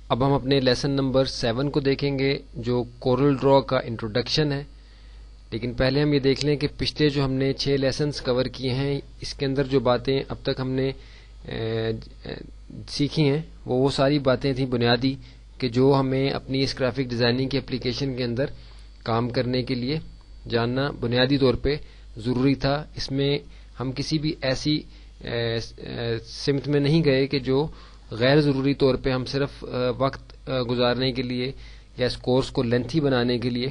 اب ہم اپنے لیسن نمبر 7 کو دیکھیں گے جو کورل ڈرا کا انٹروڈکشن ہے. لیکن پہلے ہم یہ دیکھ لیں کہ پچھلے جو ہم نے 6 لیسنز کور کیے ہیں اس کے اندر جو باتیں اب تک ہم نے سیکھی ہیں وہ ساری باتیں تھیں بنیادی کہ جو ہمیں اپنی اس گرافک ڈیزائننگ کی اپلیکیشن کے اندر کام کرنے کے لیے جاننا بنیادی طور پہ ضروری تھا. اس میں ہم کسی بھی ایسی سمت میں نہیں گئے کہ جو غیر ضروری طور پہ ہم صرف وقت گزارنے کے لیے یا اس کورس کو لینتھی بنانے کے لیے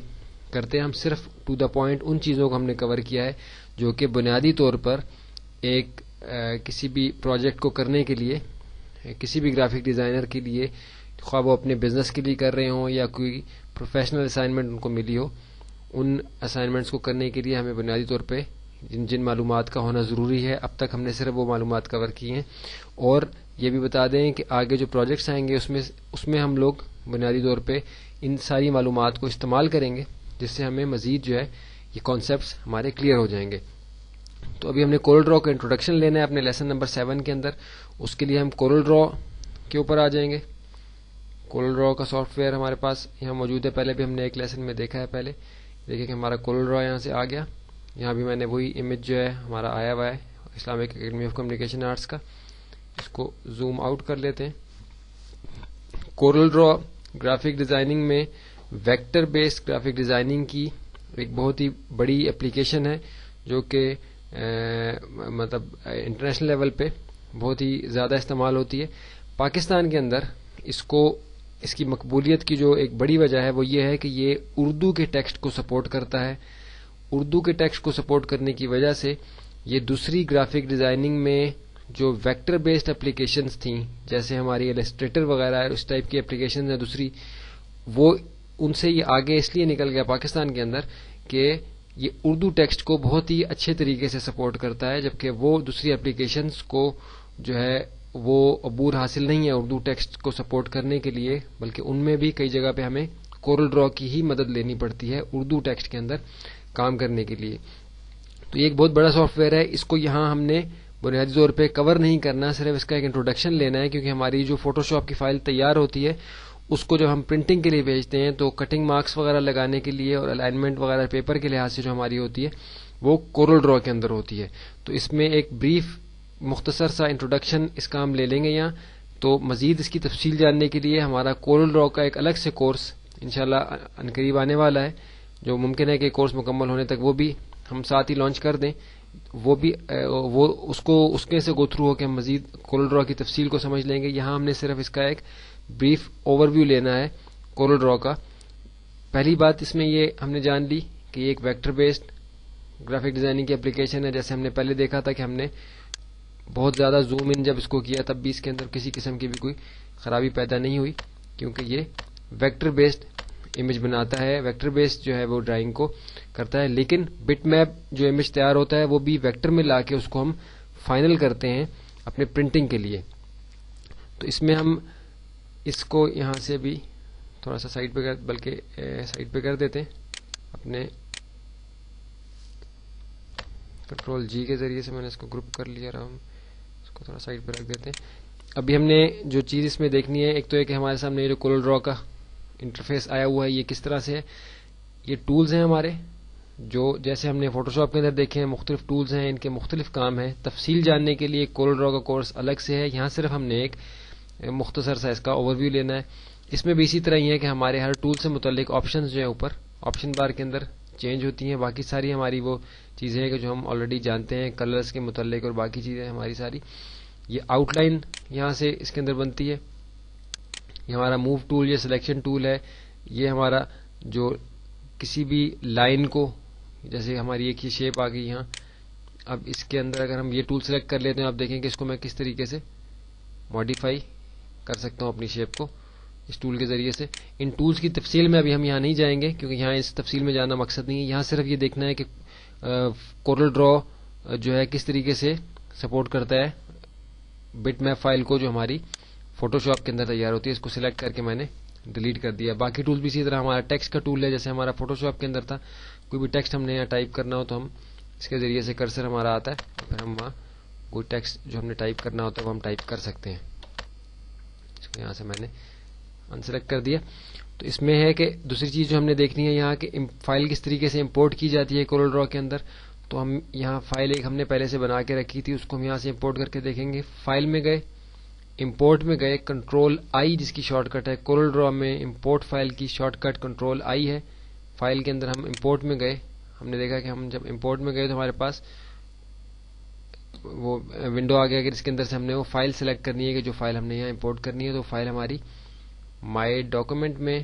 کرتے ہیں. ہم صرف ٹو دا پوائنٹ ان چیزوں کو ہم نے کور کیا ہے جو کہ بنیادی طور پر ایک کسی بھی پروجیکٹ کو کرنے کے لیے کسی بھی گرافک ڈیزائنر کے لیے خواہ وہ اپنے بزنس کے لیے کر رہے ہوں یا کوئی پروفیشنل اسائنمنٹ ان کو ملی ہو, ان اسائنمنٹس کو کرنے کے لیے ہمیں بنیادی طور پہ جن معلومات کا ہونا ضروری ہے اب تک ہم نے صرف وہ معلومات کور کی ہیں. اور یہ بھی بتا دیں کہ آگے جو پروجیکٹس آئیں گے اس میں ہم لوگ بنیادی طور پہ ان ساری معلومات کو استعمال کریں گے جس سے ہمیں مزید جو ہے یہ کانسیپٹس ہمارے کلیئر ہو جائیں گے. تو ابھی ہم نے کورل ڈرا کا انٹروڈکشن لینا ہے اپنے لیسن نمبر 7 کے اندر. اس کے لیے ہم کورل ڈرا کے اوپر آ جائیں گے. کورل ڈرا کا سافٹ ویئر ہمارے پاس یہاں موجود ہے. پہلے بھی ہم نے ایک لیسن میں دیکھا ہے. پہلے دیکھیں کہ ہمارا کورل ڈرا یہاں سے آ گیا. یہاں بھی میں نے وہی امیج جو ہے ہمارا آیا ہوا ہے Islamic academy of communication arts کا. اس کو زوم آؤٹ کر لیتے ہیں. کورل ڈرا گرافک ڈیزائننگ میں ویکٹر بیسڈ گرافک ڈیزائننگ کی ایک بہت ہی بڑی اپلیکیشن ہے جو کہ مطلب انٹرنیشنل لیول پہ بہت ہی زیادہ استعمال ہوتی ہے. پاکستان کے اندر اس کی مقبولیت کی جو ایک بڑی وجہ ہے وہ یہ ہے کہ یہ اردو کے ٹیکسٹ کو سپورٹ کرتا ہے. اردو کے ٹیکسٹ کو سپورٹ کرنے کی وجہ سے یہ دوسری گرافک ڈیزائننگ میں جو ویکٹر بیسڈ اپلیکیشنز تھیں جیسے ہماری ایلسٹریٹر وغیرہ اس ٹائپ کی اپلیکیشنز ہیں دوسری, وہ ان سے یہ آگے اس لیے نکل گیا پاکستان کے اندر کہ یہ اردو ٹیکسٹ کو بہت ہی اچھے طریقے سے سپورٹ کرتا ہے, جبکہ وہ دوسری اپلیکیشنز کو جو ہے وہ عبور حاصل نہیں ہے اردو ٹیکسٹ کو سپورٹ کرنے کے لیے, بلکہ ان میں بھی کئی جگہ پہ ہمیں کورل ڈرا کی ہی مدد لینی پڑتی ہے اردو ٹیکسٹ کے اندر کام کرنے کے لیے. تو یہ ایک بہت بڑا سافٹ ویئر ہے. اس کو یہاں ہم نے بنیادی طور پہ کور نہیں کرنا, صرف اس کا ایک انٹروڈکشن لینا ہے کیونکہ ہماری جو فوٹو شاپ کی فائل تیار ہوتی ہے اس کو جب ہم پرنٹنگ کے لیے بھیجتے ہیں تو کٹنگ مارکس وغیرہ لگانے کے لیے اور الائنمنٹ وغیرہ پیپر کے لحاظ سے جو ہماری ہوتی ہے وہ کورل ڈرا کے اندر ہوتی ہے. تو اس میں ایک بریف مختصر سا انٹروڈکشن اس کا ہم لے لیں گے یہاں. تو مزید اس کی تفصیل جاننے کے لیے ہمارا کورل ڈرا کا ایک الگ سے کورس انشاءاللہ عنقریب آنے والا ہے, جو ممکن ہے کہ کورس مکمل ہونے تک وہ بھی ہم ساتھ ہی لانچ کر دیں. وہ اس کے سے گو تھرو ہو کے ہم مزید کورل ڈرا کی تفصیل کو سمجھ لیں گے. یہاں ہم نے صرف اس کا ایک بریف اوور ویو لینا ہے کورل ڈرا کا. پہلی بات اس میں یہ ہم نے جان لی کہ یہ ایک ویکٹر بیسڈ گرافک ڈیزائننگ کی اپلیکیشن ہے. جیسے ہم نے پہلے دیکھا تھا کہ ہم نے بہت زیادہ زوم ان جب اس کو کیا تب بھی اس کے اندر کسی قسم کی بھی کوئی خرابی پیدا نہیں ہوئی کیونکہ یہ ویکٹر بیسڈ امیج بناتا ہے, ویکٹر بیسڈ جو ہے وہ ڈرائنگ کو کرتا ہے. لیکن بٹ میپ جو امیج تیار ہوتا ہے وہ بھی ویکٹر میں لا کے اس کو ہم فائنل کرتے ہیں اپنے پرنٹنگ کے لیے. تو اس میں ہم اس کو یہاں سے بھی تھوڑا سا سائڈ پہ کر دیتے ہیں, اپنے کنٹرول جی کے ذریعے سے میں نے اس کو گروپ کر لیا رہا ہوں, اس کو تھوڑا سائڈ پہ رکھ دیتے ہیں. ابھی ہم نے جو چیز اس میں دیکھنی ہے ایک تو یہ کہ ہمارے سامنے جو کورل ڈرا کا انٹرفیس آیا ہوا ہے یہ کس طرح سے ہے. یہ ٹولز ہیں ہمارے جو جیسے ہم نے فوٹو شاپ کے اندر دیکھے ہیں مختلف ٹولز ہیں, ان کے مختلف کام ہیں. تفصیل جاننے کے لیے کورل ڈرا کا کورس الگ سے ہے. یہاں صرف ہم نے ایک مختصر سا اس کا اوور ویو لینا ہے. اس میں بھی اسی طرح ہی ہے کہ ہمارے ہر ٹول سے متعلق آپشنز جو ہیں اوپر آپشن بار کے اندر چینج ہوتی ہیں. باقی ساری ہماری وہ چیزیں ہیں کہ جو ہم آلریڈی جانتے ہیں کلرز کے متعلق اور باقی چیزیں ہماری ساری. یہ آؤٹ لائن یہاں سے اس کے اندر بنتی ہے. یہ ہمارا موو ٹول, یہ سلیکشن ٹول ہے. یہ ہمارا جو کسی بھی لائن کو جیسے ہماری ایک ہی شیپ آ گئی یہاں, اب اس کے اندر اگر ہم یہ ٹول سلیکٹ کر لیتے ہیں آپ دیکھیں کہ اس کو میں کس طریقے سے ماڈیفائی کر سکتا ہوں اپنی شیپ کو اس ٹول کے ذریعے سے. ان ٹولز کی تفصیل میں ابھی ہم یہاں نہیں جائیں گے کیونکہ یہاں اس تفصیل میں جانا مقصد نہیں ہے. یہاں صرف یہ دیکھنا ہے کہ کورل ڈرا جو ہے کس طریقے سے سپورٹ کرتا ہے بٹ میپ فائل کو جو ہماری فوٹو شاپ کے اندر تیار ہوتی ہے. اس کو سلیکٹ کر کے میں نے ڈیلیٹ کر دیا. باقی ٹولز بھی اسی طرح ہمارا ٹیکسٹ کا ٹول ہے جیسے ہمارا فوٹو شاپ کے اندر تھا. کوئی بھی ٹیکسٹ ہم نے یہاں ٹائپ کرنا ہو تو ہم اس کے ذریعے سے کرسر ہمارا آتا ہے, پھر ہم وہاں کوئی ٹیکسٹ جو ہم نے ٹائپ کرنا ہوتا ہے وہ ہم ٹائپ کر سکتے ہیں. اس کو یہاں سے میں نے انسلیکٹ کر دیا. تو اس میں ہے کہ دوسری چیز جو ہم نے دیکھنی ہے یہاں کہ فائل کس طریقے سے امپورٹ کی جاتی ہے کورل ڈرا کے اندر. تو ہم یہاں فائل ایک ہم نے پہلے سے بنا کے رکھی تھی, اس کو ہم یہاں سے امپورٹ کر کے دیکھیں گے. فائل میں گئے, امپورٹ میں گئے, کنٹرول آئی جس کی شارٹ کٹ ہے. کورل ڈرا میں امپورٹ فائل کی شارٹ کٹ کنٹرول آئی ہے. فائل کے اندر ہم امپورٹ میں گئے, ہم نے دیکھا کہ ہم جب امپورٹ میں گئے تو ہمارے پاس وہ ونڈو آ گیا کہ جس کے اندر سے ہم نے وہ فائل سلیکٹ کرنی ہے کہ جو فائل ہم نے یہاں امپورٹ کرنی ہے. تو فائل ہماری مائی ڈاکومنٹ میں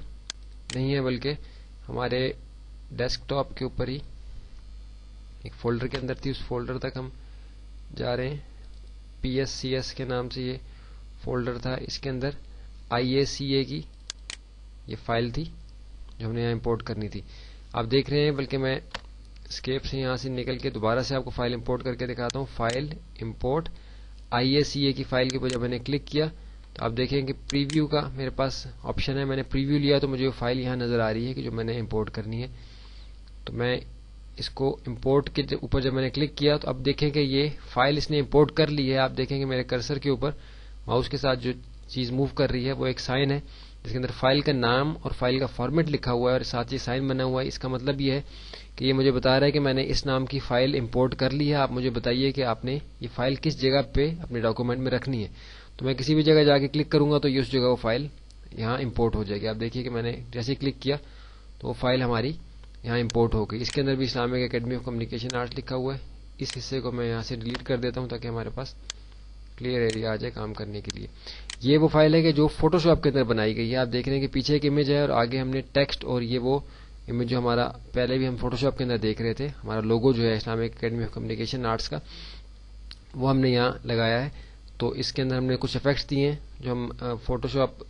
نہیں ہے بلکہ ہمارے ڈیسک ٹاپ کے اوپر ہی ایک فولڈر کے اندر تھی. اس فولڈر تک ہم جا رہے ہیں. PSCS کے نام سے یہ فولڈر تھا, اس کے اندر IACA کی یہ فائل تھی جو ہم نے یہاں امپورٹ کرنی تھی. آپ دیکھ رہے ہیں, بلکہ میں اسکیپ سے یہاں سے نکل کے دوبارہ سے آپ کو فائل امپورٹ کر کے دکھاتا ہوں. فائل امپورٹ IACA کی فائل کے اوپر جب میں نے کلک کیا تو آپ دیکھیں کہ پریویو کا میرے پاس آپشن ہے. میں نے پریویو لیا تو مجھے وہ فائل یہاں نظر آ رہی ہے کہ جو میں نے امپورٹ کرنی ہے. تو میں اس کو امپورٹ کے اوپر جب میں نے کلک کیا تو اب دیکھیں کہ یہ فائل اس نے امپورٹ کر لی ہے. آپ دیکھیں کہ میرے کرسر کے اوپر ماؤس کے ساتھ جو چیز موو کر رہی ہے وہ ایک سائن ہے جس کے اندر فائل کا نام اور فائل کا فارمیٹ لکھا ہوا ہے اور ساتھ ہی سائن بنا ہوا ہے. اس کا مطلب یہ ہے کہ یہ مجھے بتا رہا ہے کہ میں نے اس نام کی فائل امپورٹ کر لی ہے. آپ مجھے بتائیے کہ آپ نے یہ فائل کس جگہ پہ اپنے ڈاکومنٹ میں رکھنی ہے. تو میں کسی بھی جگہ جا کے کلک کروں گا تو یہ اس جگہ وہ فائل یہاں امپورٹ ہو جائے گی. آپ دیکھیے کہ میں نے جیسے کلک کیا تو وہ فائل ہماری یہاں امپورٹ ہو گئی. اس کے اندر بھی Islamic academy of communication arts لکھا ہوا ہے. اس حصے کو میں یہاں سے ڈیلیٹ کر دیتا ہوں تاکہ ہمارے پاس کلیئر ایریا آ جائے کام کرنے کے لیے. یہ وہ فائل ہے کہ جو فوٹو شاپ کے اندر بنائی گئی ہے. آپ دیکھ رہے ہیں کہ پیچھے ایک امیج ہے اور آگے ہم نے ٹیکسٹ, اور یہ وہ امیج جو ہمارا پہلے بھی ہم فوٹو شاپ کے اندر دیکھ رہے تھے, ہمارا لوگو جو ہے Islamic academy of communication arts کا, وہ ہم نے یہاں لگایا ہے. تو اس کے اندر ہم نے کچھ افیکٹس دیے ہیں جو ہم فوٹو شاپ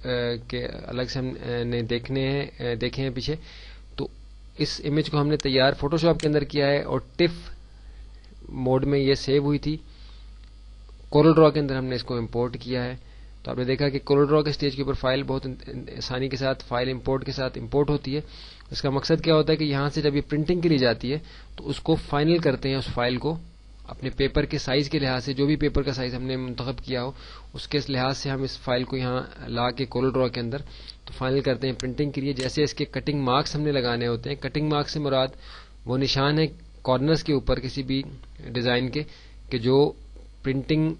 کے الگ سے ہم نے دیکھے ہیں پیچھے. تو اس امیج کو ہم نے تیار فوٹو شاپ کے اندر کیا ہے اور ٹف موڈ میں یہ سیو ہوئی تھی. کورل ڈرا کے اندر ہم نے اس کو امپورٹ کیا ہے. تو آپ نے دیکھا کہ کورل ڈرا کے اسٹیج کے اوپر فائل بہت آسانی کے ساتھ فائل امپورٹ کے ساتھ امپورٹ ہوتی ہے. اس کا مقصد کیا ہوتا ہے کہ یہاں سے جب یہ پرنٹنگ کے لیے جاتی ہے تو اس کو فائنل کرتے ہیں, اس فائل کو اپنے پیپر کے سائز کے لحاظ سے, جو بھی پیپر کا سائز ہم نے منتخب کیا ہو اس کے لحاظ سے ہم اس فائل کو یہاں لا کے کورل ڈرا کے اندر تو فائنل کرتے ہیں پرنٹنگ کے لیے. جیسے اس کے کٹنگ مارکس ہم نے لگانے ہوتے ہیں. کٹنگ مارکس سے مراد وہ نشان ہے کارنرز کے اوپر کسی بھی ڈیزائن کے کہ جو پرنٹنگ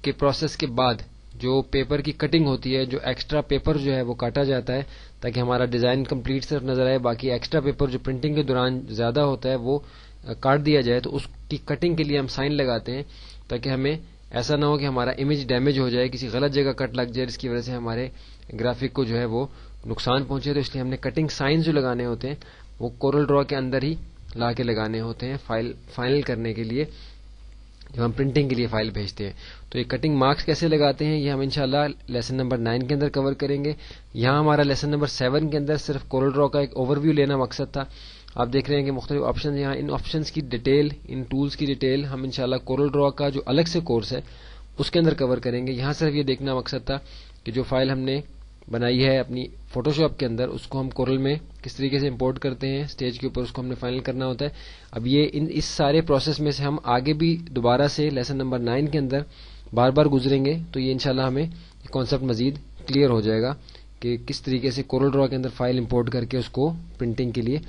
کے پروسیس کے بعد جو پیپر کی کٹنگ ہوتی ہے, جو ایکسٹرا پیپر جو ہے وہ کاٹا جاتا ہے تاکہ ہمارا ڈیزائن کمپلیٹ صرف نظر آئے, باقی ایکسٹرا پیپر جو پرنٹنگ کے دوران زیادہ ہوتا ہے وہ کاٹ دیا جائے. تو اس کی کٹنگ کے لیے ہم سائن لگاتے ہیں تاکہ ہمیں ایسا نہ ہو کہ ہمارا امیج ڈیمیج ہو جائے, کسی غلط جگہ کٹ لگ جائے جس کی وجہ سے ہمارے گرافک کو جو ہے وہ نقصان پہنچے. تو اس لیے ہم نے کٹنگ سائنز جو لگانے ہوتے ہیں وہ کورل ڈرا کے اندر ہی لا کے لگانے ہوتے ہیں فائل فائنل کرنے کے لیے جب ہم پرنٹنگ کے لیے فائل بھیجتے ہیں. تو یہ کٹنگ مارکس کیسے لگاتے ہیں یہ ہم انشاءاللہ لیسن نمبر 9 کے اندر کور کریں گے. یہاں ہمارا لیسن نمبر 7 کے اندر صرف کورل ڈرا کا ایک اوور ویو لینا مقصد تھا. آپ دیکھ رہے ہیں کہ مختلف آپشن, یہاں ان آپشنز کی ڈیٹیل, ان ٹولز کی ڈیٹیل ہم انشاءاللہ کورل ڈرا کا جو الگ سے کورس ہے اس کے اندر کور کریں گے. یہاں صرف یہ دیکھنا مقصد تھا کہ جو فائل ہم نے بنائی ہے اپنی فوٹو شاپ کے اندر اس کو ہم کورل میں کس طریقے سے امپورٹ کرتے ہیں اسٹیج کے اوپر, اس کو ہم نے فائنل کرنا ہوتا ہے. اب یہ اس سارے پروسیس میں سے ہم آگے بھی دوبارہ سے لیسن نمبر 9 کے اندر بار بار گزریں گے تو یہ انشاءاللہ ہمیں کانسیپٹ مزید کلیئر ہو جائے گا کہ کس طریقے سے کورل ڈرا کے اندر فائل امپورٹ کر کے اس کو پرنٹنگ کے لیے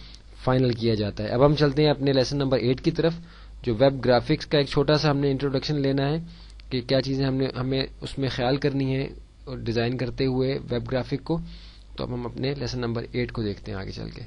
فائنل کیا جاتا ہے. اب ہم چلتے ہیں اپنے لیسن نمبر 8 کی طرف جو ویب گرافکس کا ایک چھوٹا سا ہم نے انٹروڈکشن لینا ہے کہ کیا چیزیں ہمیں اس میں خیال کرنی ہے ڈیزائن کرتے ہوئے ویب گرافک کو. تو اب ہم اپنے لیسن نمبر 8 کو دیکھتے ہیں آگے چل کے.